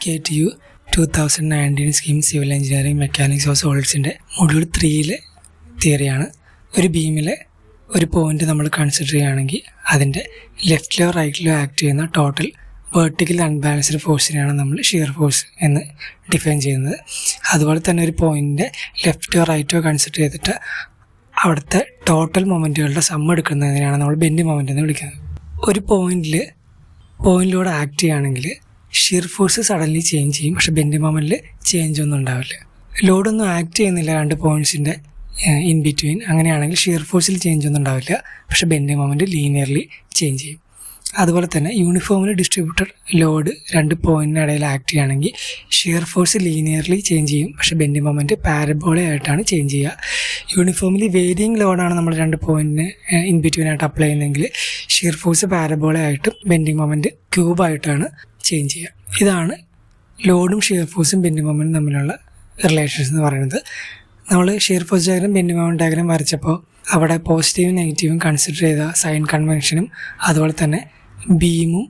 KTU 2019 scheme civil engineering mechanics of സോളിഡ്സിൻ്റെ module 3 തിയറിയാണ്. ഒരു ബീമിലെ ഒരു പോയിന്റ് നമ്മൾ കൺസിഡർ ചെയ്യുകയാണെങ്കിൽ അതിൻ്റെ ലെഫ്റ്റിലോ റൈറ്റിലോ ആക്ട് ചെയ്യുന്ന ടോട്ടൽ വെർട്ടിക്കൽ അൺബാലൻസ്ഡ് ഫോഴ്സിനെയാണ് നമ്മൾ ഷിയർ ഫോഴ്സ് എന്ന് ഡിഫൈൻ ചെയ്യുന്നത്. അതുപോലെ തന്നെ ഒരു പോയിൻറ്റിൻ്റെ ലെഫ്റ്റോ റൈറ്റോ കൺസിഡർ ചെയ്തിട്ട് അവിടുത്തെ ടോട്ടൽ മൊമെൻറ്റുകളുടെ സം എടുക്കുന്നതിനാണ് നമ്മൾ ബെൻഡിങ് മൊമെൻ്റ് എന്ന് വിളിക്കുന്നത്. ഒരു പോയിൻറ്റിലൂടെ ആക്ട് ചെയ്യുകയാണെങ്കിൽ ഷിയർ ഫോഴ്സ് സഡൻലി ചേഞ്ച് ചെയ്യും, പക്ഷേ ബെൻഡിങ് മൊമെൻറ്റിൽ ചേഞ്ച് ഒന്നും ഉണ്ടാവില്ല. ലോഡൊന്നും ആക്ട് ചെയ്യുന്നില്ല രണ്ട് പോയിൻറ്റ്സിൻ്റെ ഇൻ ബിറ്റ്വീൻ, അങ്ങനെയാണെങ്കിൽ ഷിയർ ഫോഴ്സിൽ ചേഞ്ച് ഒന്നും ഉണ്ടാവില്ല, പക്ഷേ ബെൻഡിങ് മൊമെൻറ്റ് ലീനിയർലി ചേഞ്ച് ചെയ്യും. അതുപോലെ തന്നെ യൂണിഫോംലി ഡിസ്ട്രിബ്യൂട്ടഡ് ലോഡ് രണ്ട് പോയിൻറ്റിനിടയിൽ ആക്ട് ചെയ്യുകയാണെങ്കിൽ ഷിയർ ഫോഴ്സ് ലീനിയർലി ചേഞ്ച് ചെയ്യും, പക്ഷേ ബെൻഡിങ് മൊമെൻറ്റ് പാരബോളയായിട്ടാണ് ചേഞ്ച് ചെയ്യുക. യൂണിഫോംലി വേരിയിങ് ലോഡാണ് നമ്മൾ രണ്ട് പോയിൻറ്റിന് ഇൻ ബിറ്റ്വീനായിട്ട് അപ്ലൈ ചെയ്യുന്നതെങ്കിൽ ഷിയർ ഫോഴ്സ് പാരബോളയായിട്ടും ബെൻഡിങ് മൊമെൻറ്റ് ക്യൂബായിട്ടാണ് ചേഞ്ച് ചെയ്യുക. ഇതാണ് ലോഡും ഷിയർ ഫോഴ്സും ബെൻഡിങ് മൊമെൻറ്റും തമ്മിലുള്ള റിലേഷൻസ് എന്ന് പറയുന്നത്. നമ്മൾ shear force diagram bending moment diagram വരച്ചപ്പോൾ അവിടെ പോസിറ്റീവും നെഗറ്റീവും കൺസിഡർ ചെയ്ത സൈൻ കൺവെൻഷനും അതുപോലെ തന്നെ ബീമും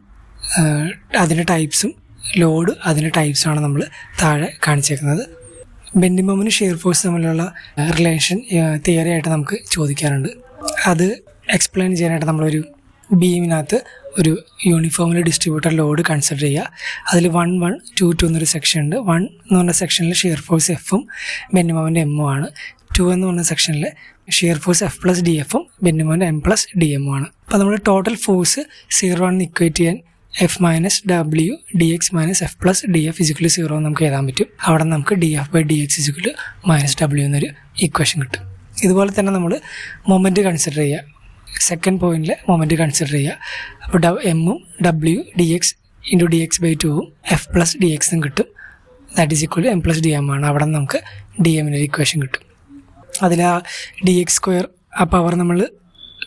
അതിൻ്റെ ടൈപ്സും ലോഡ് അതിൻ്റെ ടൈപ്സാണ് നമ്മൾ താഴെ കാണിച്ചേക്കുന്നത്. ബെൻഡിങ് മൊമെൻറ്റും ഷിയർ ഫോഴ്സ് തമ്മിലുള്ള റിലേഷൻ തിയറി ആയിട്ട് നമുക്ക് ചോദിക്കാറുണ്ട്. അത് എക്സ്പ്ലെയിൻ ചെയ്യാനായിട്ട് നമ്മളൊരു ബീമിനകത്ത് ഒരു യൂണിഫോംലി ഡിസ്ട്രിബ്യൂട്ടഡ് ലോഡ് കൺസിഡർ ചെയ്യുക. അതിൽ 1, 1, 2, 2 എന്നൊരു സെക്ഷൻ ഉണ്ട്. 1 എന്ന് പറഞ്ഞ സെക്ഷനിൽ ഷിയർ ഫോഴ്സ് എഫും ബെൻഡിങ് മൊമെൻറ്റ് എമ്മും ആണ്. 2 എന്ന് പറഞ്ഞ സെക്ഷനിൽ shear force F plus D എഫും bending moment M plus D എമ്മും ആണ്. അപ്പോൾ നമ്മൾ ടോട്ടൽ ഫോഴ്സ് 0 ആണെന്ന് ഇക്വേറ്റ് ചെയ്യാൻ F minus W D X minus F plus D F is equal 0 നമുക്ക് എഴുതാൻ പറ്റും. അവിടെ നമുക്ക് D F by D X is equal minus W എന്നൊരു ഇക്വേഷൻ കിട്ടും. ഇതുപോലെ തന്നെ നമ്മൾ മൊമെൻറ്റ് കൺസിഡർ ചെയ്യുക. സെക്കൻഡ് പോയിന്റിൽ മൊമെൻറ്റ് കൺസിഡർ ചെയ്യുക. അപ്പോൾ എമ്മും W D X into D X by 2ഉം എഫ് പ്ലസ് ഡി എക്സും കിട്ടും. That is equal M plus D M ആണ്. അവിടെ നമുക്ക് ഡി എമ്മിനൊരു ഇക്വേഷൻ കിട്ടും. അതിൽ ആ ഡി എക്സ് സ്ക്വയർ ആ പവർ നമ്മൾ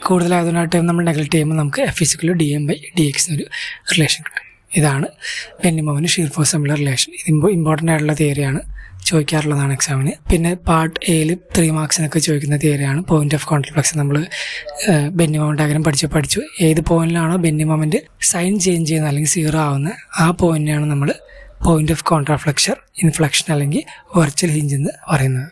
കൂടുതലായതുകൊണ്ട് ആ ടൈം നമ്മൾ നെഗ്ലക്റ്റ് ചെയ്യുമ്പോൾ നമുക്ക് F is equal d M by D x എന്നൊരു റിലേഷൻ കിട്ടും. ഇതാണ് ബെൻഡിങ് മൊമെൻറ്റ് ഷിയർ ഫോഴ്സ് തമ്മിലുള്ള റിലേഷൻ. ഇത് ഇമ്പോർട്ടൻ്റ് ആയിട്ടുള്ള തിയറിയാണ്, ചോദിക്കാറുള്ളതാണ് എക്സാമിന്. പിന്നെ പാർട്ട് എയിൽ 3 മാർക്സിനൊക്കെ ചോദിക്കുന്ന തിയറിയാണ് പോയിന്റ് ഓഫ് കോൺട്രാക്ട് ഫ്ലക്സ്. നമ്മൾ ബെൻഡിങ് മൊമെൻറ്റ് ഡയഗ്രം പഠിച്ചു ഏത് പോയിന്റിലാണോ ബെൻഡിങ് മൊമെൻറ്റ് സൈൻ ചേഞ്ച് ചെയ്യുന്നത് അല്ലെങ്കിൽ 0 ആവുന്ന ആ പോയിന്റിനാണ് നമ്മൾ പോയിന്റ് ഓഫ് കോൺട്രാക്ട് ഫ്ലക്ചർ, ഇൻഫ്ലക്ഷൻ അല്ലെങ്കിൽ വെർച്വൽ ഹിഞ്ച് എന്ന് പറയുന്നത്.